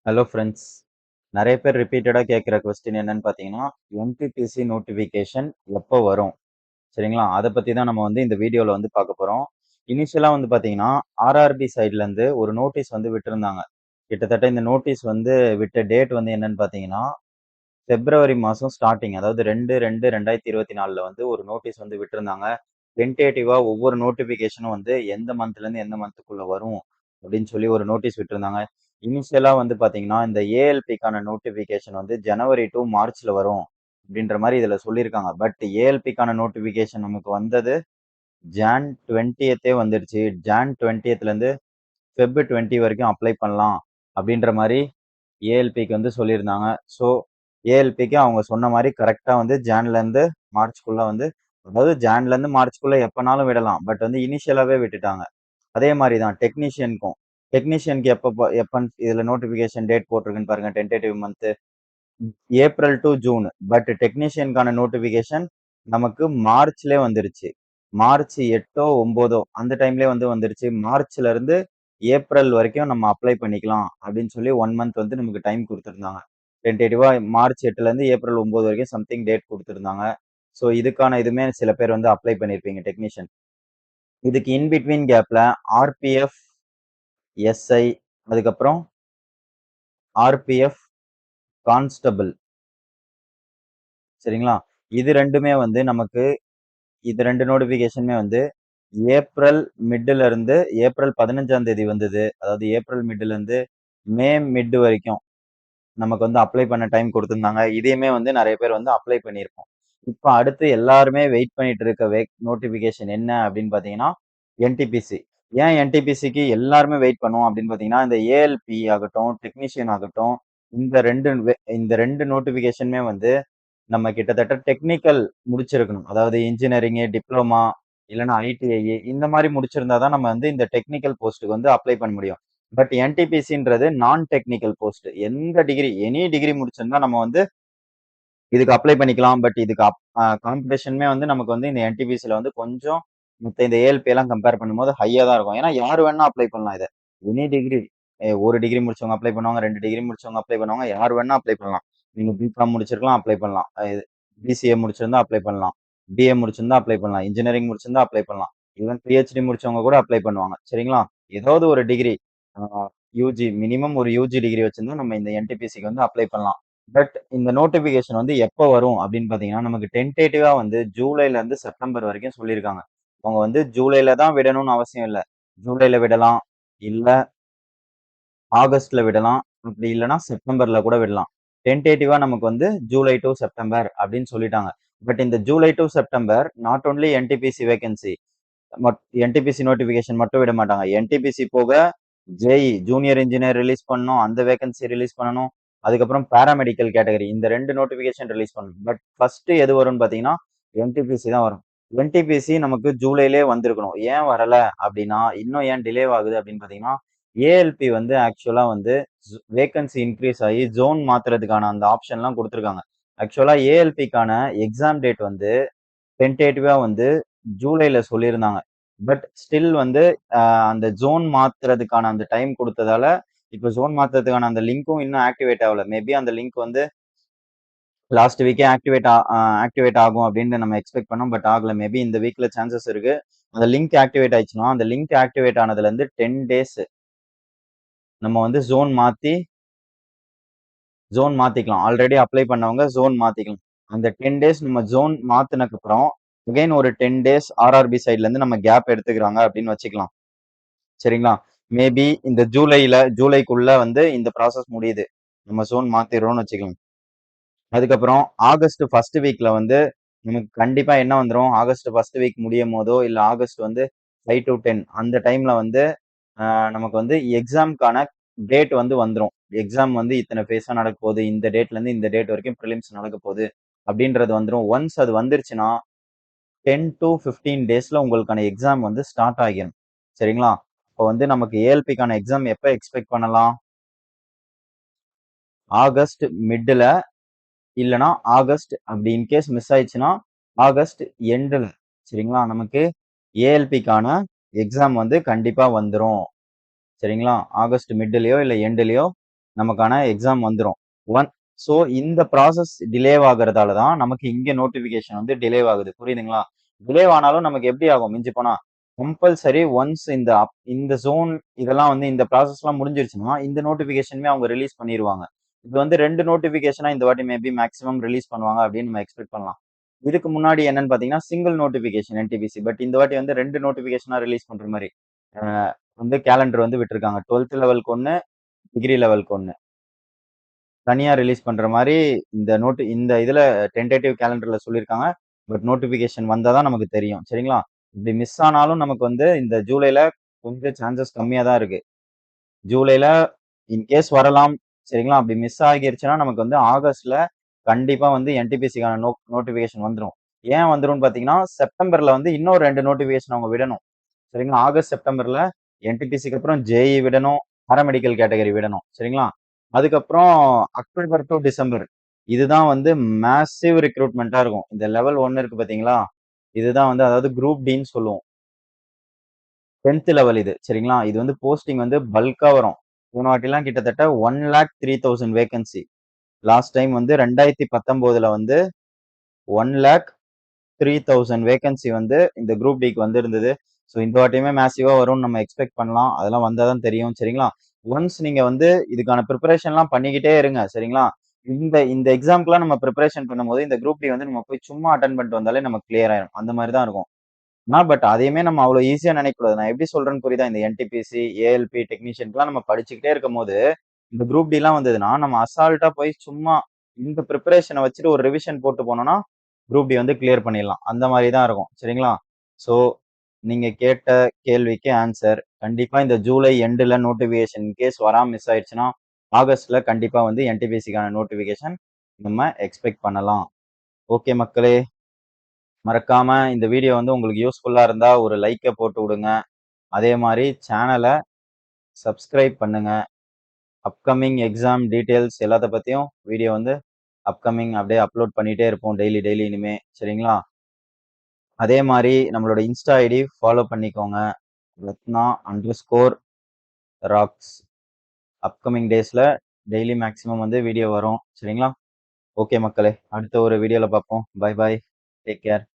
Hello friends. நிறைய பேர் ரிப்பீட்டடாக கேட்குற கொஸ்டின் என்னன்னு பார்த்தீங்கன்னா, என்டிபிசி நோட்டிஃபிகேஷன் எப்போ வரும்? சரிங்களா? அதை பற்றி தான் நம்ம வந்து இந்த வீடியோவில் வந்து பார்க்க போகிறோம். இனிஷியலாக வந்து பார்த்தீங்கன்னா, ஆர்ஆர்பி சைட்லேருந்து ஒரு நோட்டீஸ் வந்து விட்டிருந்தாங்க. கிட்டத்தட்ட இந்த நோட்டீஸ் வந்து விட்ட டேட் வந்து என்னன்னு பார்த்தீங்கன்னா, பிப்ரவரி மாதம் ஸ்டார்டிங், அதாவது 2/2/2024 வந்து ஒரு நோட்டீஸ் வந்து விட்டிருந்தாங்க. டென்டேட்டிவாக ஒவ்வொரு நோட்டிஃபிகேஷனும் வந்து எந்த மந்த்லேருந்து எந்த மந்த்துக்குள்ளே வரும் அப்படின்னு சொல்லி ஒரு நோட்டீஸ் விட்டிருந்தாங்க. இனிஷியலாக வந்து பார்த்தீங்கன்னா, இந்த ஏஎல்பிக்கான நோட்டிஃபிகேஷன் வந்து ஜனவரி டு மார்ச்ல வரும் அப்படின்ற மாதிரி இதில் சொல்லியிருக்காங்க. பட் ஏஎல்பிக்கான நோட்டிஃபிகேஷன் நமக்கு வந்தது ஜான் 20த்தே வந்துடுச்சு. ஜான் 20லேருந்து ஃபெப் 20 வரைக்கும் அப்ளை பண்ணலாம் அப்படின்ற மாதிரி ஏஎல்பிக்கு வந்து சொல்லியிருந்தாங்க. ஸோ ஏஎல்பிக்கு அவங்க சொன்ன மாதிரி கரெக்டாக வந்து ஜான்லேருந்து மார்ச்க்குள்ளே வந்து, அதாவது ஜான்லேருந்து மார்ச்க்குள்ளே எப்போனாலும் விடலாம். பட் வந்து இனிஷியலாகவே விட்டுட்டாங்க. அதே மாதிரி தான் டெக்னீஷியனுக்கும். டெக்னீஷியனுக்கு எப்பன்னு இதில் நோட்டிஃபிகேஷன் டேட் போட்டிருக்குன்னு பாருங்க. Tentative month April to June. But டெக்னீஷியனுக்கான நோட்டிஃபிகேஷன் நமக்கு மார்ச்லேயே வந்துருச்சு. மார்ச் 8ஓ 9ஓ அந்த டைம்லேயே வந்து வந்துருச்சு. மார்ச்ல இருந்து ஏப்ரல் வரைக்கும் நம்ம அப்ளை பண்ணிக்கலாம் அப்படின்னு சொல்லி 1 மந்த் வந்து நமக்கு டைம் கொடுத்துருந்தாங்க. டென்டேட்டிவா மார்ச் 8லேருந்து ஏப்ரல் 9 வரைக்கும் சம்திங் டேட் கொடுத்துருந்தாங்க. ஸோ இதுக்கான இதுமே சில பேர் வந்து அப்ளை பண்ணியிருப்பீங்க டெக்னீஷியன். இதுக்கு இன் பிட்வீன் கேப்ல ஆர்பிஎஃப், எஸ்ஐ, அதுக்கப்புறம் ஆர்பிஎஃப் கான்ஸ்டபிள், சரிங்களா? இது ரெண்டுமே வந்து நமக்கு, இது ரெண்டு நோட்டிபிகேஷனுமே வந்து ஏப்ரல் மிட்ல இருந்து ஏப்ரல் 15ஆம் தேதி வந்தது. அதாவது ஏப்ரல் மிட்ல இருந்து மே மிட் வரைக்கும் நமக்கு வந்து அப்ளை பண்ண டைம் கொடுத்துருந்தாங்க. இதையுமே வந்து நிறைய பேர் வந்து அப்ளை பண்ணியிருப்போம். இப்போ அடுத்து எல்லாருமே வெயிட் பண்ணிட்டு இருக்க நோட்டிபிகேஷன் என்ன அப்படின்னு பாத்தீங்கன்னா, என்டிபிசி. ஏன் என்டிபிசிக்கு எல்லாருமே வெயிட் பண்ணுவோம் அப்படின்னு பாத்தீங்கன்னா, இந்த ஏஎல்பி ஆகட்டும், டெக்னீஷியன் ஆகட்டும், இந்த ரெண்டு நோட்டிபிகேஷனுமே வந்து நம்ம கிட்டத்தட்ட டெக்னிக்கல் முடிச்சிருக்கணும். அதாவது இன்ஜினியரிங், டிப்ளமா, இல்லைன்னா ஐடிஐ இந்த மாதிரி முடிச்சிருந்தா தான் நம்ம வந்து இந்த டெக்னிக்கல் போஸ்ட்டுக்கு வந்து அப்ளை பண்ண முடியும். பட் என்டிபிசின்றது நான் டெக்னிக்கல் போஸ்ட். எந்த டிகிரி, எனி டிகிரி முடிச்சிருந்தா நம்ம வந்து இதுக்கு அப்ளை பண்ணிக்கலாம். பட் இதுக்கு காம்படிஷனுமே வந்து நமக்கு வந்து இந்த என்டிபிசியில் வந்து கொஞ்சம் மத்த இந்த ஏஎல்பி எல்லாம் கம்பேர் பண்ணும்போது ஹையா தான் இருக்கும். ஏன்னா யார் வேணா அப்ளை பண்ணலாம் இதை. எனி டிகிரி, ஒரு டிகிரி முடிச்சவங்க அப்ளை பண்ணுவாங்க, 2 டிகிரி முடிச்சவங்க அப்ளை பண்ணுவாங்க, யார் வேணா அப்ளை பண்ணலாம். நீங்க பிகாம் முடிச்சிருக்கலாம், அப்ளை பண்ணலாம். பிசிஏ முடிச்சிருந்தா அப்ளை பண்ணலாம், பிஏ முடிச்சிருந்தா அப்ளை பண்ணலாம், இன்ஜினியரிங் முடிச்சிருந்தா அப்ளை பண்ணலாம், ஈவன் பிஹெச்டி முடிச்சவங்க கூட அப்ளை பண்ணுவாங்க. சரிங்களா? ஏதாவது ஒரு டிகிரி, யூஜி மினிமம் ஒரு யூஜி டிகிரி வச்சிருந்தா நம்ம இந்த என்டிபிசிக்கு வந்து அப்ளை பண்ணலாம். பட் இந்த நோட்டிபிகேஷன் வந்து எப்போ வரும் அப்படின்னு பாத்தீங்கன்னா, நமக்கு டென்டேட்டிவா வந்து ஜூலைல இருந்து செப்டம்பர் வரைக்கும் சொல்லியிருக்காங்க. அவங்க வந்து ஜூலைல தான் விடணும்னு அவசியம் இல்லை. ஜூலைல விடலாம், இல்ல ஆகஸ்ட்ல விடலாம், அப்படி இல்லைன்னா செப்டம்பர்ல கூட விடலாம். டென்டேட்டிவா நமக்கு வந்து ஜூலை டு செப்டம்பர் அப்படின்னு சொல்லிட்டாங்க. பட் இந்த July to September not only NTPC vacancy, NTPC notification மட்டும் விட மாட்டாங்க. என்டிபிசி போக ஜேஇ ஜூனியர் இன்ஜினியர் ரிலீஸ் பண்ணணும், அந்த வேகன்சி ரிலீஸ் பண்ணணும். அதுக்கப்புறம் பாராமெடிக்கல் கேட்டகரி, இந்த ரெண்டு நோட்டிபிகேஷன் ரிலீஸ் பண்ணணும். பட் ஃபர்ஸ்ட் எது வரும்னு பாத்தீங்கன்னா என்டிபிசி தான் வரும். என்டிபிசி நமக்கு ஜூலைலே வந்திருக்கணும். ஏன் வரல அப்படின்னா, இன்னும் ஏன் டிலே ஆகுது அப்படின்னு பாத்தீங்கன்னா, ஏஎல்பி வந்து ஆக்சுவலா வந்து வேகன்சி இன்க்ரீஸ் ஆகி ஜோன் மாத்துறதுக்கான அந்த ஆப்ஷன்லாம் கொடுத்துருக்காங்க. ஆக்சுவலா ஏஎல்பிக்கான எக்ஸாம் டேட் வந்து டென்டேட்டிவா வந்து ஜூலைல சொல்லியிருந்தாங்க. பட் ஸ்டில் வந்து அந்த ஜோன் மாத்துறதுக்கான அந்த டைம் கொடுத்ததால, இப்போ ஜோன் மாத்துறதுக்கான அந்த லிங்க்கும் இன்னும் ஆக்டிவேட் ஆகல. மேபி அந்த லிங்க் வந்து லாஸ்ட் வீக்கே ஆக்டிவேட் ஆகும் அப்படின்னு நம்ம எக்ஸ்பெக்ட் பண்ணோம். பட் ஆகல. மேபி இந்த வீக்ல சான்சஸ் இருக்கு. அந்த லிங்க் ஆக்டிவேட் ஆயிடுச்சுன்னா, அந்த லிங்க் ஆக்டிவேட் ஆனதுல இருந்து 10 டேஸ் நம்ம வந்து ஜோன் மாத்திக்கலாம். ஆல்ரெடி அப்ளை பண்ணவங்க ஜோன் மாத்திக்கலாம். அந்த 10 டேஸ் நம்ம ஜோன் மாத்தினதுக்கு அப்புறம் அகைன் ஒரு 10 டேஸ் ஆர்ஆர்பி சைட்ல இருந்து நம்ம கேப் எடுத்துக்கிறாங்க அப்படின்னு வச்சுக்கலாம். சரிங்களா? மேபி இந்த ஜூலைக்குள்ள வந்து இந்த ப்ராசஸ் முடியுது. நம்ம ஜோன் மாத்திடுறோம்னு வச்சுக்கலாம். அதுக்கப்புறம் ஆகஸ்ட் ஃபர்ஸ்ட் வீக்ல வந்து நமக்கு கண்டிப்பா என்ன வந்துரும், ஆகஸ்ட் ஃபர்ஸ்ட் வீக் முடியும் போதோ இல்ல ஆகஸ்ட் வந்து 5 to 10 அந்த டைம்ல வந்து நமக்கு வந்து எக்ஸாம்க்கான டேட் வந்து வந்துரும். எக்ஸாம் வந்து இத்தனை ஃபேஸா நடக்க போகுது, இந்த டேட்ல இருந்து இந்த டேட் வரைக்கும் ப்ரிலிம்ஸ் நடக்க போகுது அப்படின்றது வந்துரும். ஒன்ஸ் அது வந்துருச்சுன்னா 10 to 15 டேஸ்ல உங்களுக்கான எக்ஸாம் வந்து ஸ்டார்ட் ஆகிரும். சரிங்களா? இப்போ வந்து நமக்கு ஏஎல்பிக்கான எக்ஸாம் எப்ப எக்ஸ்பெக்ட் பண்ணலாம்? ஆகஸ்ட் மிட்ல, இல்லனா ஆகஸ்ட் அப்படி இன்கேஸ் மிஸ் ஆயிடுச்சுன்னா ஆகஸ்ட் எண்டுல. சரிங்களா? நமக்கு ஏஎல்பிக்கான எக்ஸாம் வந்து கண்டிப்பா வந்துரும். சரிங்களா? ஆகஸ்ட் மிட்லயோ இல்ல எண்டுலயோ நமக்கான எக்ஸாம் வந்துரும். ஒன் ஸோ இந்த ப்ராசஸ் டிலே ஆகுறதால தான் நமக்கு இங்க நோட்டிஃபிகேஷன் வந்து டிலே ஆகுது. புரியுதுங்களா? டிலே ஆனாலும் நமக்கு எப்படி ஆகும் மிஞ்சி போனா, கம்பல்சரி ஒன்ஸ் இந்த ஜோன் இதெல்லாம் வந்து இந்த ப்ராசஸ்லாம் முடிஞ்சிருச்சுன்னா, இந்த நோட்டிஃபிகேஷனுமே அவங்க ரிலீஸ் பண்ணிருவாங்க. இது வந்து 2 நோட்டிஃபிகேஷனா இந்த வாட்டி மேபி மேக்ஸிமம் ரிலீஸ் பண்ணுவாங்க அப்படின்னு நம்ம எக்ஸ்பெக்ட் பண்ணலாம். இதுக்கு முன்னாடி என்னன்னு பார்த்தீங்கன்னா, சிங்கிள் நோட்டிஃபிகேஷன் என்டிபிசி. பட் இந்த வாட்டி வந்து 2 நோட்டிஃபிகேஷனா ரிலீஸ் பண்ற மாரி அ வந்து கேலண்டர் வந்து விட்டுருக்காங்க. 12த் லெவலுக்கு 1, டிகிரி லெவலுக்கு 1. தனியா ரிலீஸ் பண்ற மாரி இந்த இதுல டென்டேட்டிவ் கேலண்டர்ல சொல்லியிருக்காங்க. பட் நோட்டிஃபிகேஷன் வந்தா தான் நமக்கு தெரியும். சரிங்களா? இப்படி மிஸ் ஆனாலும் நமக்கு வந்து இந்த ஜூலைல கொஞ்சம் சான்சஸ் கம்மியா தான் இருக்கு. ஜூலைல இன்கேஸ் வரலாம். சரிங்களா? அப்படி மிஸ் ஆகிருச்சுன்னா நமக்கு வந்து ஆகஸ்ட்ல கண்டிப்பா வந்து என்டிபிசிக்கான நோட்டிஃபிகேஷன் வந்துரும். ஏன் வந்துரும்னு பார்த்தீங்கன்னா, செப்டம்பர்ல வந்து இன்னும் 2 நோட்டிஃபிகேஷன் அவங்க விடணும். சரிங்களா? ஆகஸ்ட், செப்டம்பர்ல என்டிபிசிக்கு அப்புறம் ஜேஇ விடணும். பாராமெடிக்கல் கேட்டகரி விடணும். சரிங்களா? அதுக்கப்புறம் அக்டோபர் டூ டிசம்பர். இதுதான் வந்து மேசிவ் ரிக்ரூட்மெண்ட்டா இருக்கும். இந்த லெவல் 1 இருக்கு பார்த்தீங்களா? இதுதான் வந்து அதாவது குரூப் டின்னு சொல்லுவோம். 10த் லெவல் இது. சரிங்களா? இது வந்து போஸ்டிங் வந்து பல்க்கா வரும். போன வாட்டிலாம் கிட்டத்தட்ட 1,03,000 வேக்கன்சி. லாஸ்ட் டைம் வந்து 2019ல வந்து 1,03,000 வேக்கன்சி வந்து இந்த குரூப் டிக்கு வந்திருந்தது. ஸோ இந்த வாட்டியுமே மேசிவா வரும்னு நம்ம எக்ஸ்பெக்ட் பண்ணலாம். அதெல்லாம் வந்தா தான் தெரியும். சரிங்களா? ஒன்ஸ் நீங்க வந்து இதுக்கான ப்ரிப்பரேஷன்லாம் பண்ணிக்கிட்டே இருங்க. சரிங்களா? இந்த இந்த எக்ஸாம்க்குலாம் நம்ம ப்ரிப்பரேஷன் பண்ணும்போது, இந்த குரூப் டி வந்து நம்ம போய் சும்மா அட்டெண்ட் பண்ணிட்டு வந்தாலே நமக்கு கிளியர் ஆயிரும். அந்த மாரி தான் இருக்கும். பட் அதையுமே நம்ம அவ்வளோ ஈஸியா நினைக்கக்கூடாது. நான் எப்படி சொல்றேன்னு புரியுதா? இந்த என்டிபிசி, ஏஎல்பி டெக்னீஷியன்க்குலாம் நம்ம படிச்சுக்கிட்டே இருக்கும்போது, இந்த குரூப் டிலாம் வந்ததுன்னா, நம்ம அசால்ட்டா போய் சும்மா இந்த ப்ரிப்பரேஷன வச்சுட்டு ஒரு ரிவிஷன் போட்டு போனோம்னா, குரூப் டி வந்து கிளியர் பண்ணிடலாம். அந்த மாரி தான் இருக்கும். சரிங்களா? ஸோ, நீங்க கேட்ட கேள்விக்கு ஆன்சர். கண்டிப்பா இந்த ஜூலை எண்டுல நோட்டிஃபிகேஷன் இன்கேஸ் வராம மிஸ் ஆயிடுச்சுன்னா, ஆகஸ்ட்ல கண்டிப்பா வந்து என்டிபிசிக்கான நோட்டிஃபிகேஷன் நம்ம எக்ஸ்பெக்ட் பண்ணலாம். ஓகே மக்களே! மறக்காம இந்த வீடியோ வந்து உங்களுக்கு யூஸ்ஃபுல்லா இருந்தா ஒரு லைக்க போட்டு விடுங்க. அதே மாரி சேனல சப்ஸ்கிரைப் பண்ணுங்க. அப்கமிங் எக்ஸாம் டீட்டெயில்ஸ் எல்லாத்த பத்தியும் வீடியோ வந்து அப்கமிங் அப்படியே அப்லோட் பண்ணிட்டே இருப்போம் டெய்லி டெய்லி இனிமே. சரிங்களா? அதே மாரி நம்மளோட இன்ஸ்டா ஐடி ஃபாலோ பண்ணிக்கோங்க. ரத்னா_ராக்ஸ். அப்கமிங் டேஸ்ல டெய்லி மேக்ஸிமம் வந்து வீடியோ வரும். சரிங்களா? ஓகே மக்களே! அடுத்த ஒரு வீடியோல பார்ப்போம். Bye bye. Take care.